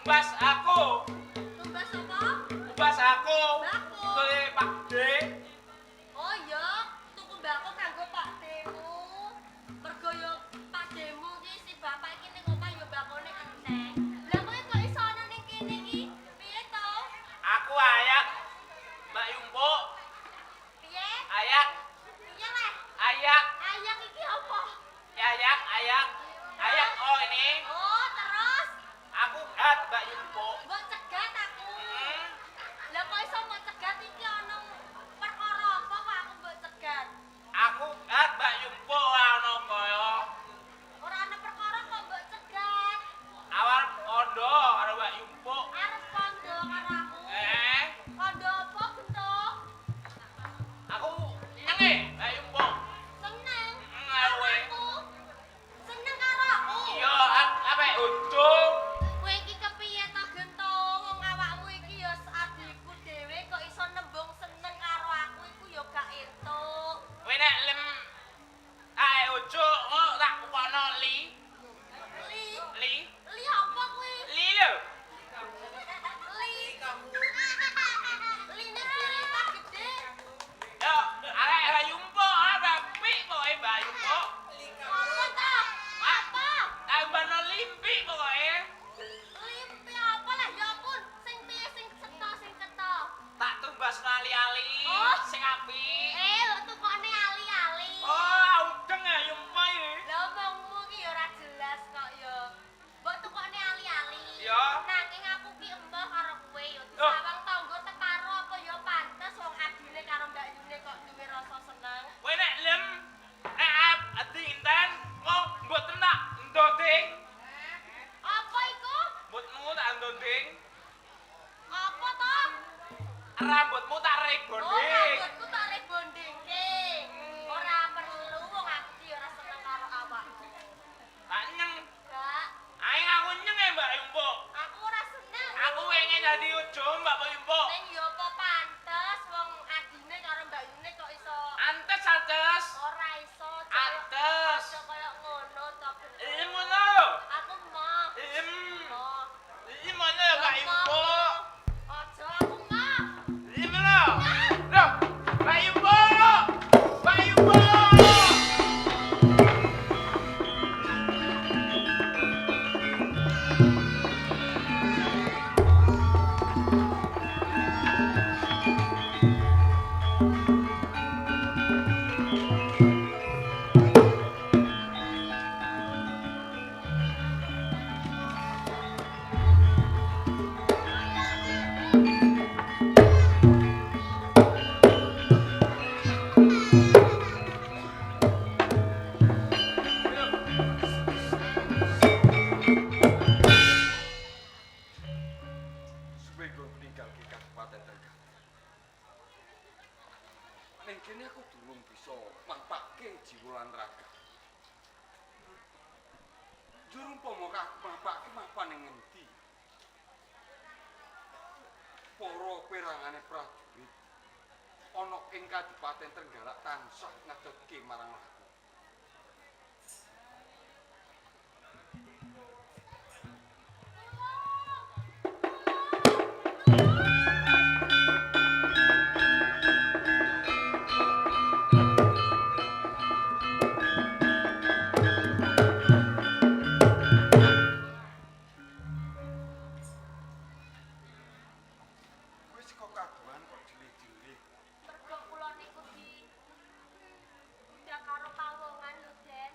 tumbas aku. Tumbas apa? Tumbas aku. Mbakku. Tule Pak D. Oh iya, tuku mbakku kanggo Pak Demu. Mergo yo Pak Demu iki si bapak iki ning omah yo mbakone enteng. Lah kowe kok iso ana ning kene iki? Piye to? Aku ayak. Mbak Yumpo. Piye? Ayak. Piye leh? Ayak. Ayak iki apa? Ayak. Ayak. Ayak. Oh ini. Oh, terus Aku gat Mbak Yumpo. mbok cegat aku. Hmm. Lah kok iso mbok cegat iki ana perkara apa kok aku mbok cegat? Aku gat Mbak Yumpo ana kaya Ora ana perkara kok mbok cegat. awal kondo karo Mbak Yumpo. Arep kondo karo aku. Kondo apa bentuk? Aku nyenge Mbak Yumpo. Seneng. Karo kowe. Aku. Seneng karo aku. Iya, ape ujung. Kowe iki kepiye to Gento? Wong awakmu iki ya adikku dhewe kok iso nembung seneng karo aku iku ya gak entuk. Kowe nek lem ae ujung kok tak pokokno li. Li. Li. Li apa kuwi? Li lho. Li. Li nek kiri tak gede. Yo, arek Mbak Yumpo, ada pi pokoke Mbak Yumpo. Apa to? Apa? Tambahno limpi pokoke. Limpi apa lah ya ampun. Sing piye sing cetha. Tak tumbasno ali-ali Oh. sing apik. Lho tukokne ali-ali. Oh, udeng ya Yumpo iki. Lah omongmu ki ya ora jelas kok ya. Mbok tukokne ali-ali. Ya. Nanging aku ki embah karo kowe ya Oh. disawang tangga tekaro apa ya pantes wong adine karo Mbak Yune kok duwe rasa seneng. Kowe nek lem adi inten kok mboten tak ndoding. Apa iku? Mbotmu tak ndoding. Apa to? Rambutmu tak Oh, rebonding. rambutku tak rebondingke. Ora perlu wong aku ki ora seneng karo awakmu. Tak nyeng. Gak, Aing aku nyeng ya Mbak Yumpo. aku ora seneng. Aku pengen dadi ujung Mbak Yumpo. Ning yo apa pantes wong adine karo Mbak Yune kok iso Antes antes. ora iso. Antes. Aja kaya ngono to. Ini mana lho? Aku mau. Mau. Ini mana ya Mbak Yumpo? Aja aku mau. Ini mana? Loh, Mbak Yumpo. Mbak Yumpo. Suwego meninggal ke Kabupaten Tegal. Ning kene aku durung bisa mampake jiwa lan raga. Jur umpama aku mampake mapan ning endi? Para perangane prajurit ana ing Kabupaten Trenggalek tansah ngedeke marang aku. Wis kok kaduan kok dilih-dilih. Mergo kula niku di udah karo pawongan lho, Den.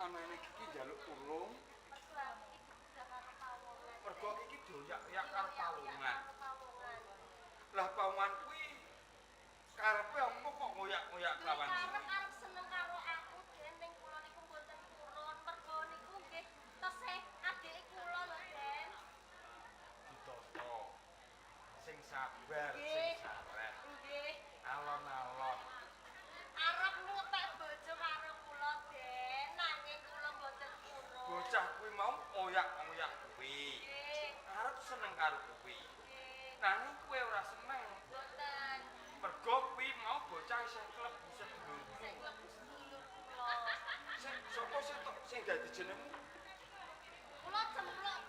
Anane iki njaluk tulung Mergo aku iki udah karo pawongan. mergo iki doyak-yak karo pawongan. Karo pawongan. Lah pawongan kuwi karepe apa kok ngoyak-ngoyak lawan Arep seneng karo aku, Den. Ning kula niku mboten purun. Mergo niku nggih tesih adik kula lho, Den. Ditata. Sing sabar, Nggih. sing saret. Nggih. Alon-alon. Arep ngepek bojo karo kula, Den. Nanging kula mboten purun. Bocah kuwi mau oyak-oyak kuwi. Nggih. Arep seneng karo kuwi. Nggih. Nanging kowe ora seneng. Mboten. Mergo kuwi mau bocah isih klebu sedulur. Sing mlebu sedulur kula. Sing sapa sih tok sing dadi jenengmu? Kula cempluk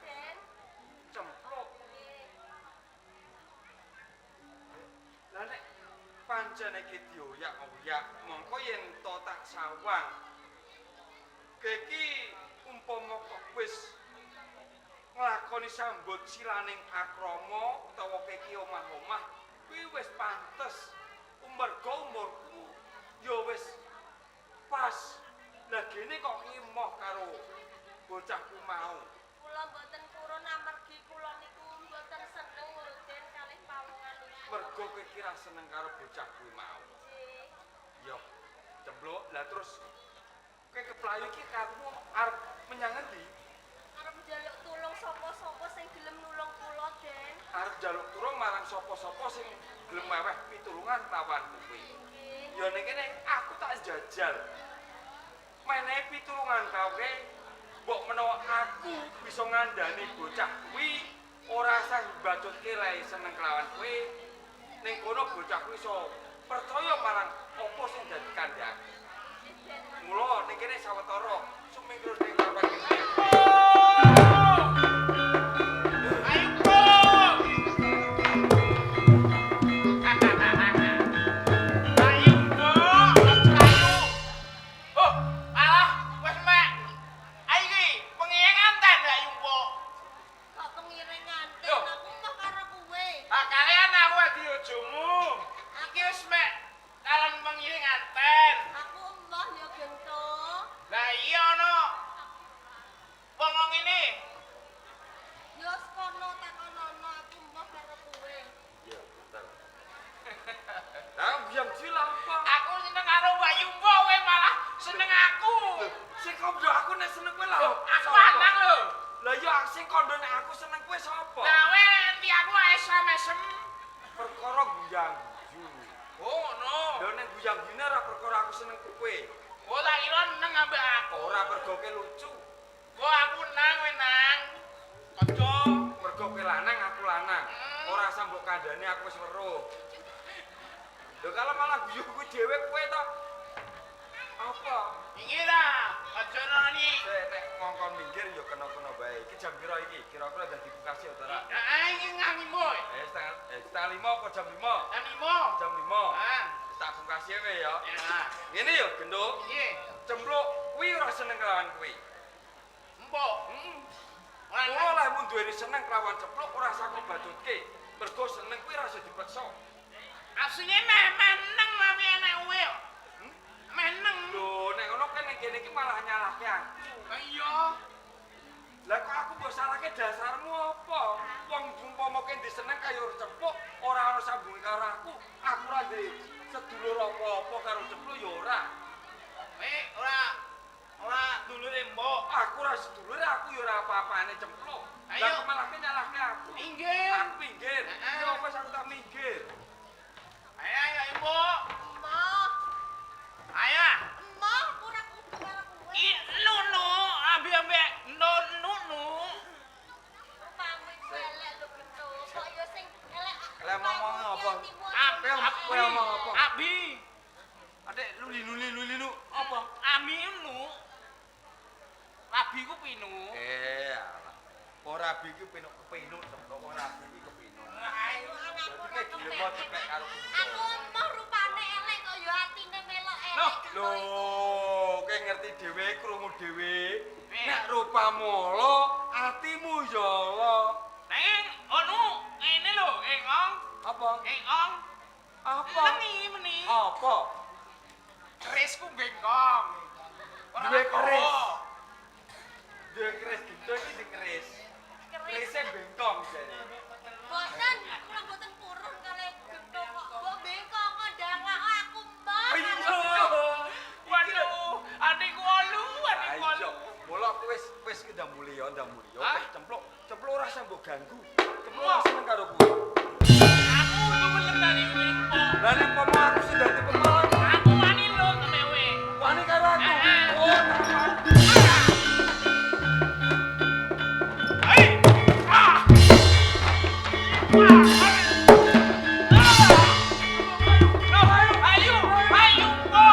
pancen iki dioyak-oyak mongko yen to tak sawang iki umpama kok wis nglakoni sambut silaning akrama utawa iki omah-omah kuwi wis pantes umurku ya wis pas lah gene kok emoh karo bocahku mau Kula mboten purun amargi kula niku mboten seneng nguruten kalih pawongan niku. mergo kowe iki ra seneng karo bocah kuwi mau Nggih. yo ceblok lah terus kowe keplayu iki kamu arep menyang endi Arep njaluk tulung sapa-sapa sing gelem nulung kula, Den. arep njaluk tulung marang sapa-sapa sing gelem meweh pitulungan lawan kowe Nggih. ya ning kene aku tak jajal menehi pitulungan kowe mbok menawa aku bisa ngandani bocah kuwi ora sang mbacutke lae seneng kelawan kowe ning kono bocah kuwi iso percaya marang apa sing dadi kandhake mula ning kene sawetara sumingkrus ning papan iki Ayo, Po. Ayo, Po. Ayo. Oh, alah, wis mek. Ayo iki pengiring nganten ayo, Po. Kok pengiring nganten Loh. aku mah karo kowe. Lah kalian aku di ujungmu. Iki wis mek kalian pengiring nganten. Aku embah ya gento. Lah iya no. Wong ngene. Yo sekono takonono aku embah karo kowe. ya bener lah biang cilik apa Aku seneng karo Mbak Yumbo, kowe malah seneng aku. sing kondo aku nek seneng kowe lah Loh, aku lanang lho. lah ya sing kondo nek aku seneng kowe sapa Lah kowe enti aku esem-esem. perkara guyang guyu Oh, ngono. lho nek guyang guyune ora perkara aku seneng kowe Oh, tak kira neng ambek aku. ora mergo kowe lucu Oh, aku nang kowe nang. Kanca. mergo kowe lanang aku lanang Hmm. ora sambok kandhane aku wis weruh lho kalau malah guyu kuwi dhewe kowe to apa Iki lah, aja nani. nek ngongkon minggir ya kena-kena bae iki jam pira iki kira-kira dadi bukasi ya ora Iki ngangi boy. setengah 5 apa jam 5 Animo. jam 5 Ah, tak bungkasi wae ya ya. ngene ya genduk Iki, cempluk kuwi ora seneng kelawan kuwi empuk. Ora ora lah mun duweni seneng kelawan cempluk ora usah bacutke mergo seneng kuwi ora usah dipaksa asline meh meneng tapi enek kowe. Meneng. lho nek ngono kan ning kene iki malah nyalahke aku Iya. lah kok aku mbok salahke dasarmu apa wong umpama kowe diseneng kaya cempluk ora ana sambunge karo aku ora duwe sedulur apa-apa karo cempluk ya ora Kowe ora dulure mbok. aku ora sedulur aku ya ora apa-apane cempluk Ayo. lah kok malah nyalahke aku Minggir. aku minggir ya wis aku tak minggir Ayo mbok. Embah, Ayo. embah aku ora kudu karo kowe. Nunu, ambek nunu. Rupamu iku elek lho gento. Kok yo sing elek. Lah, ngomong apa? Kowe ngomong apa? Abi. adek luli nu apa Ami nu. Abi ku pinu. alah ora biku penuk kepenu cempluk ora biki kepenu Ayo anakku Jadi ora dilemo kepek. cepek karo Aku embah rupane elek kok yo atine melok elek. Loh, gento lho iku. kowe ngerti dhewe krungu dhewe Eh. nek rupamu ala atimu ya ala Neng, onu, ngene lho, engong, apa engong. apa Meni. apa Kerisku bengkong. Ora Duwe apa. keris. Duwe keris gitu iki di keris Keris. kerisnya bengkong jane Boten, kula boten purun kali gento kok. Mbok bengkok kok ndangak aku mbah. iya Waduh, adikku olu, adikku olu. ayo mula aku wis ndang muli ya Hah? cempluk ora usah mbok ganggu cempluk ora seneng karo kowe Aku temen dari Wimpo. lah nek pomo aku sing dadi pemalang Aku wani lho temewe. wani karo aku Eh. oh tak Hei! Ah! Wah! Ayo, ayo, Po!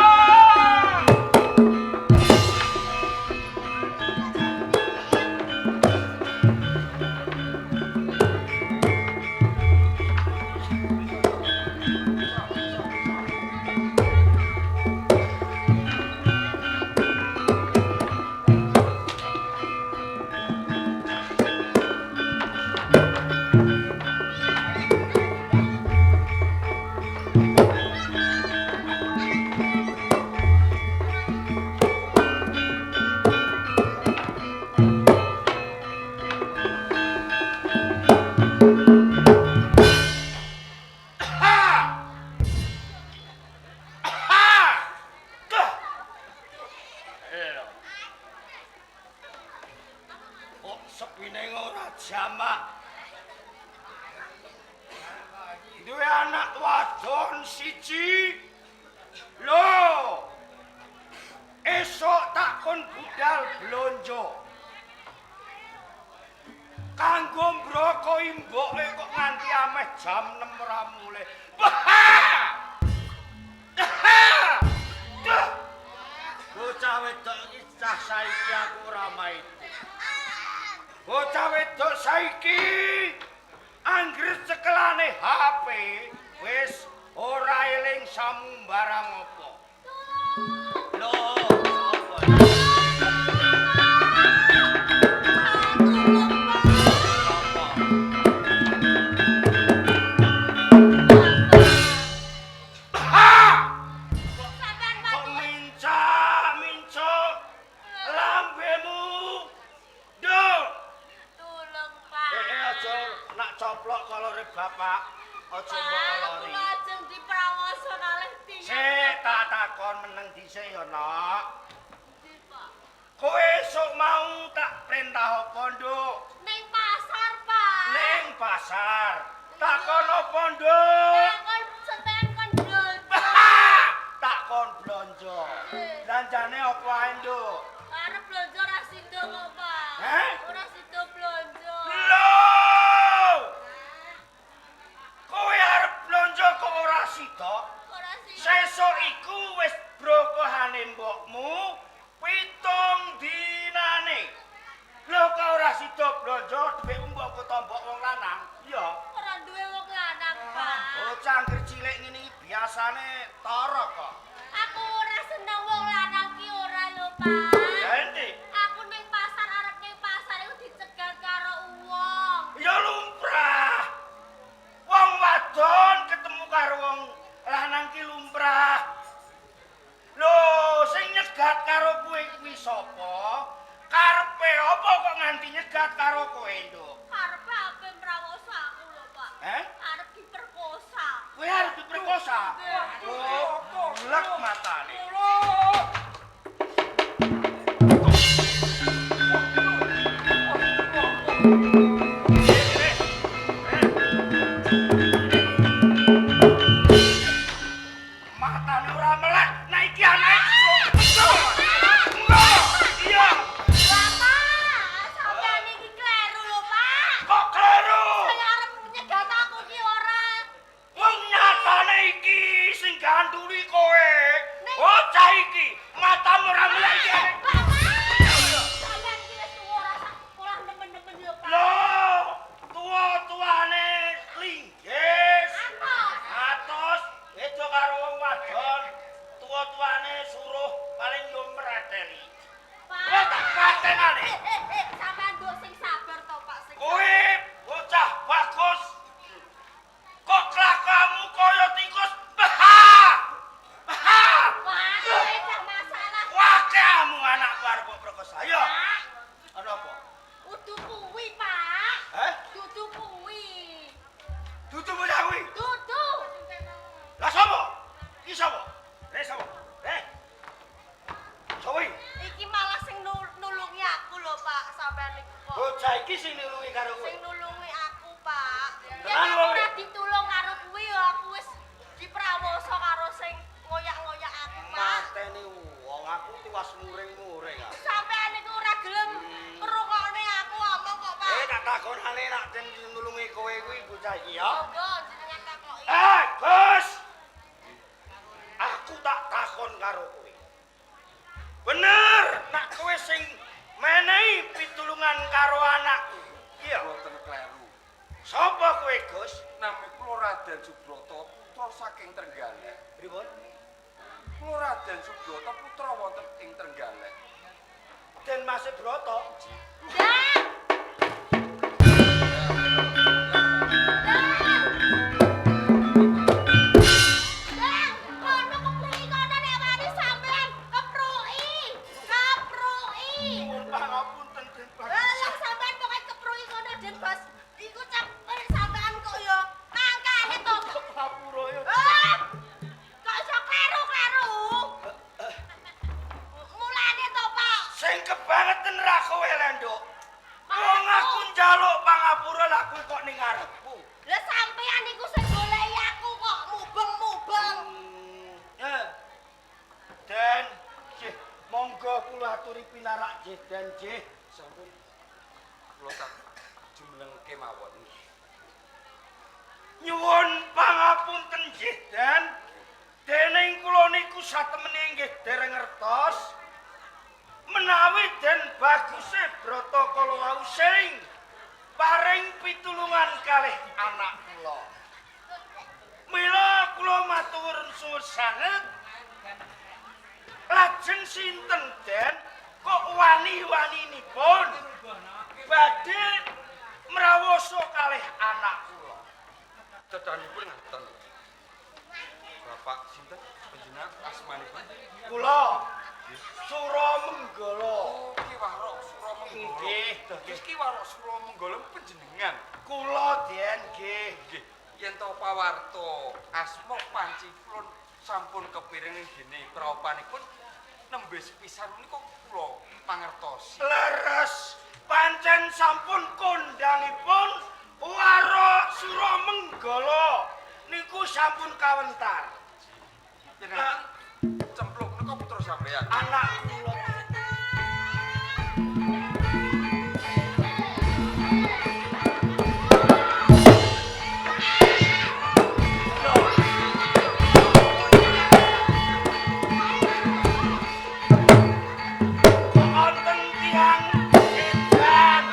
Kok sepine ora jamak. Duwe anak wadon siji. Lho. Esok tak kon budal blonjo. Kanggo mbroko imboke kok nganti ameh jam 6 ora mulih. Bocah wedok iki cah saiki aku ora maiti. Bocah wedok saiki anggere cekelane HP wis ora eling sambarang apa. Lho, sapa? Kok mincak-mincuk lambemu. Duh. Tulung, Pak. Aja nak coplok kalore bapak. Aja mbok Pak, kalori. kula ajeng diprawoso kalih tiyang. Sik tak takon meneng dhisik ya, Nak. Ndi, Pak? Kowe esuk mau tak perintah apa, Nduk? Ning pasar, Pak. Ning pasar. Takon apa, Nduk? Kon sampean kon blonjo. Takon blonjo. Belanjane apa ae, Nduk? Arep blonjo ora sida kok, Pak. Hah? Ora sida blonjo. Lho! Kowe arep blonjo kok ora sida? Ora sida. Sesuk iku wis brokohane mbokmu 7 dinane. Lho kok ora sida blonjo dhuwitmu mbok tombok wong lanang? Iya. Ora duwe wong lanang, Pak. Oh, cangkir cilik ngene iki biasane tara kok. Aku ora seneng wong lanang ki ora lho, Pak. Ganti. Aku ning pasar arep ning pasar iku dicegal karo wong. Ya lumrah. Wong wadon ketemu karo wong lanang ki lumrah. Lho, sing nyegat karo kowe kuwi sapa? Karepe apa kok nganti nyegat karo kowe, Nduk? Karepe ape mrawoso aku lho, Pak. Eh? Arep diperkosa. Kowe arep diperkosa. Oh, blek matane. Matane ora melek, nek iki anake. Iya. Bapak, sampean iki kleru lho, Pak. Kok kleru? Saya arep nyegat aku ki ora. Wong nyatane iki sing ganduli kowe. Bocah iki matamu ora melek iki. Sampean ki wis tuwa ora sak polah nemen-nemen lho, Pak. Lho, tua-tuane linggis. Atos. Atos beda karo wong wadon. Tua-tuane suruh paling yo mreteli. Kowe tak patenane. Sampean nduk sing sabar to, Pak. Sing Kowe bocah bagus. Kok kelakuanmu kaya tikus? Wah, dah masalah. Wakehmu anakku arep perkosa. Ayo. Pak. Ana apa? Udu kuwi, Pak. Heh? Dudu kuwi. Dudu bocah kuwi. Dudu. Lah sapa? Iki sapa? Sapa? Sapa iki? Iki malah sing nulungi aku lho, Pak. Sampean niku kok. Bocah iki sing nulungi karo kowe. Sing nulungi aku, Pak. Tenan, Yen aku wong. ora ditulung karo kuwi ya aku wis diprawoso karo sing ngoyak-ngoyak aku, Pak. Mateni wong aku tiwas muring-muring ah. Sampean niku ora gelem ngrungokne aku omong kok, Pak. Tak takonane nak den nulungi kowe kuwi bocah iki ya. Monggo jenengan takoki. Gus. Aku tak takon karo kowe. Bener, nak kowe sing menehi pitulungan karo anakku. Iya. Boten kleru. Sapa kowe, Gus? Nami kula Raden Subroto, putra saking Trenggalek. Pripun? Kula Raden Subroto putra wonten ing Trenggalek. Den Mas Broto. Ndak. Ndak. Kono kepruki kono nek wani sampean kepruki. Kepruki. Pun pangapunten Den Mas. Lah sampean pokoke kepruki kono Den Bos. Iku cak kok ning ngarepku. Lah sampean iku sing goleki aku kok mubeng-mubeng. Den, nggih, monggo kula aturi pinarak nggih, Den nggih. Sampun kula tak jumenengke mawon. Nyuwun pangapunten nggih, Den. Dening kula niku satemene nggih dereng ngertos menawi Den Baguse Bratokala wau sing paring pitulungan kalih anak kula. Mila kula matur suwun sanget. Lajeng sinten Den kok wani-waninipun badhe mrawasa kalih anak kula. Tetanipun ngaten. Bapak sinten panjenengan asmanipun? Kula Suramenggala. Oh, Ki Warok Suramenggala. Nggih. Dados Ki Warok Suramenggala panjenengan. Kula Den nggih. Nggih, yen to pawarta asma Panciflon sampun kepiring dene praopanipun nembe sepisan menika kula pangertosi. Leres pancen sampun kondangipun Warok Suramenggala niku sampun kawentar. Jenengan cempluk menika putra sampeyan. Anak kula. Wonten tiyang edan.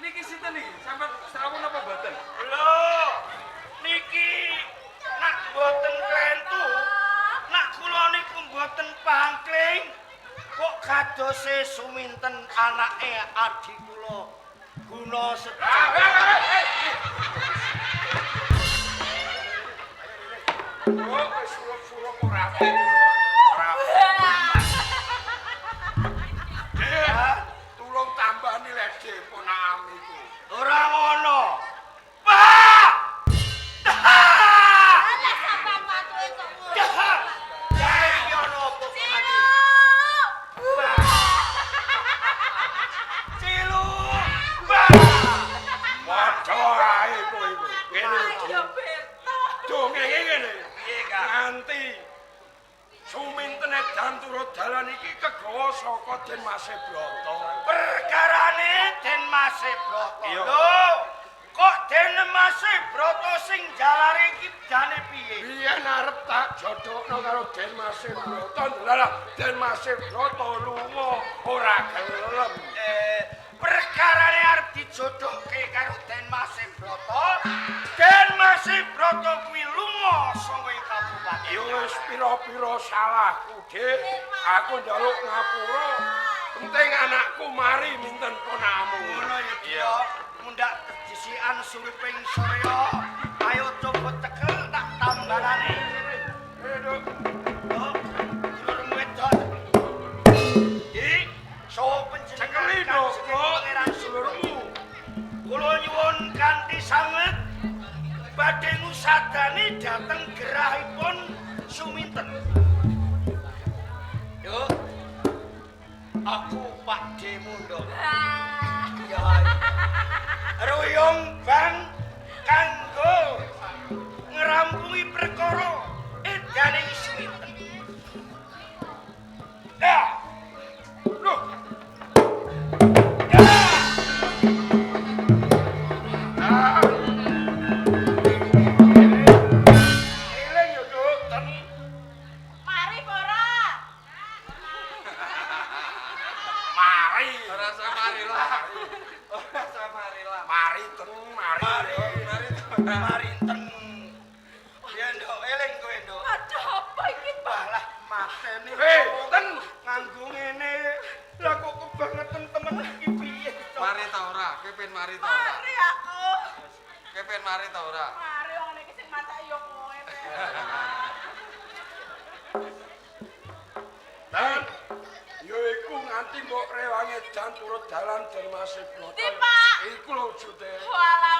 Niki sinten niki? Sampeyan serawon apa mboten? Lho, niki nak boten klentu, nak kula niku boten pangkling. Kok kadose suminten anake adi kula guna sedaya. Oh, wis surup-surup ora apik. Tulung tambani lek ponakam iku. Ora ngono. Pak! Lah sampean matuke kok ngono. Kae iki ana apa ati? Cilu. Padha ae kowe iku. Ngene Ya beto. dongenge ngene. Piye nganti suminten edan turut dalan iki kegawa saka Den Mase Brata. Perkarane Den Mase Brata. Iya. Lho, kok Den Mase Brata sing jalare iki jane piye? Biyen arep tak jodhokno karo Den Mase Brata. Lah Den Mase Brata lunga ora gelem. Perkarane arep dijodohke karo Den Mase Brata. Den Mase Brata kuwi lunga saka ing kabupaten. Ya wis pira-pira salahku, Dik. Aku njaluk ngapura. Penting anakku mari minten ponakmu. Ngono ya, Dio. Mundak disikan suruping Surya. Ayo coba tekel tak tambanane. Duk. Oh, dulur wedok. Dik, saha panjenengan Cekeli, Duk. Kanjeng Pangeran Sulurmu. Kula nyuwun kanthi sanget badhe ngusadani dhateng gerahipun suminten. Yuk. Aku Pak Demundo. Ya. Ruyung bang kanggo ngrampungi perkara edaning suminten. Ya. Loh. Ya. Ah. Eling yo, Duk. Ten. Mari pora. Mari. Ora samarilah. Ora samarilah. Mari ten, mari. Mari. Mari ten. Ya, Nduk, eling kowe, Nduk. Aduh apa iki, Pak? Wah lah, mateni. Hei, ten. Nganggo ngene. Lah kok kebangetan temen iki piye? Cok? Mari pen mari ta ora? Mari aku. Kowe pen mari ta ora? Mari wong iki sing masak ya kowe. Dan yo iku nganti mbok rewange jan turut dalan Dermasih Broto. Ndi, Pak? Iku lho wujute. Wala.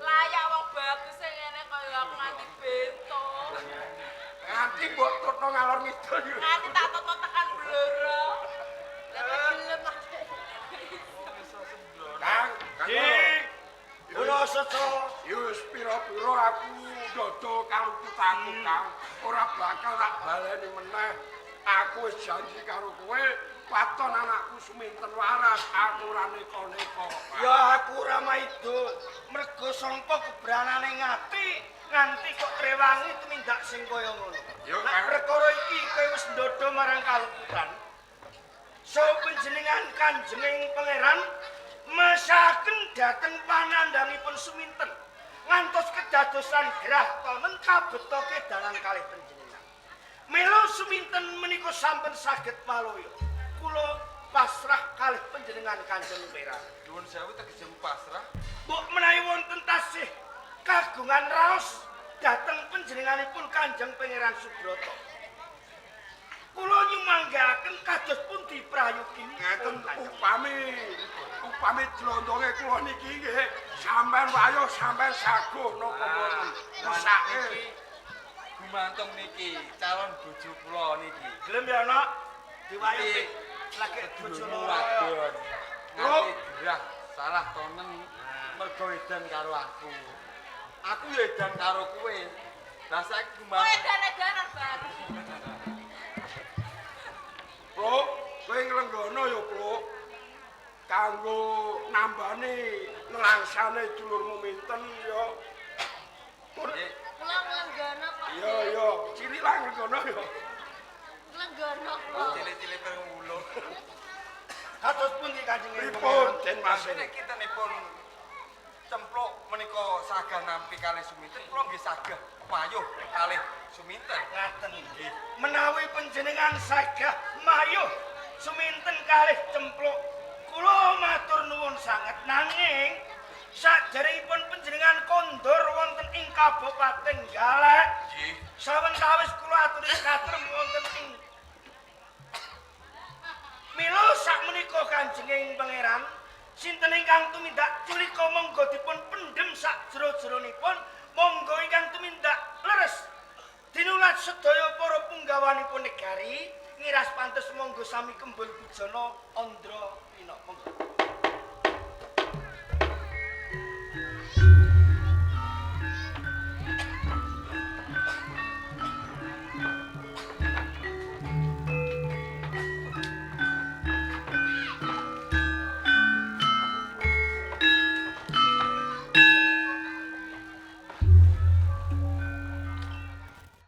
Layak wong bagus sing ngene kaya aku nganti bento. Nganti mbok tutno ngalor ngidul yo. Nganti tak toto tekan bloro. Gelem ah. Kang, Di kula seto yo wis pira-pira aku dodol karo putaku Kang. Ora bakal tak baleni meneh. Aku wis janji karo kowe waton anakku Suminten waras aku ora neko-neko. ya aku ora maido mergo sangka kebranane ngati nganti kok rewangi tumindak sing kaya ngono. Yo, Nek Kang. perkara iki kowe wis ndodo marang kaluputan. So panjenengan Kanjenging Pangeran mesaken dhateng panandhangipun Suminten ngantos kedadosan grah tonen kabetoke dalan kalih panjenengan. Mila Suminten menika sampun saged malaya. Kula pasrah kalih panjenengan Kanjeng Pangeran. Nuwun sewu tegese pasrah. Mbok menawi wonten tasih kagungan raos dhateng panjenenganipun Kanjeng Pangeran Subroto. Kula nyumanggaken kados pundi prayogi Ngeten upami jlondonge kula niki nggih sampean wayo sampean saguh napa mboten. Mesake Gumantung niki calon bojo kula niki. gelem ya ana diwayuti lagi bojo Bojomu loro. wadon. Nganti gerah salah tonen mergo edan karo aku. Aku ya edan karo kowe. Lah saiki Kowe gumantung edan-edanan banget. Bro, kowe nglenggono ya, Bro. Kanggo nambani nelangsane dulurmu Minten ya. Eh, Kula nglenggana kok. Iya, cilik lah nglenggono ya. Nglenggana kula. cilik-cilik perwulo. Kados pundi Kanjeng Pripun Den Mas? Nek kitanipun cempluk menika sagah nampi kalih Suminten, kula nggih sagah payuh kalih Suminten. Ngaten nggih. Menawi panjenengan sagah mayuh Suminten kalih cempluk, kula matur nuwun sanget nanging saderengipun panjenengan kondur wonten ing Kabupaten Galek. Nggih. Sawetawis kula aturi katrem wonten ing Mila sakmenika Kanjenging Pangeran, sinten ingkang tumindak culika monggo dipun pendhem sak jero-jeronipun, monggo ingkang tumindak leres dinulat sedaya para punggawanipun negari, ngiras pantes monggo sami kembul bujana Andra Pina. Monggo.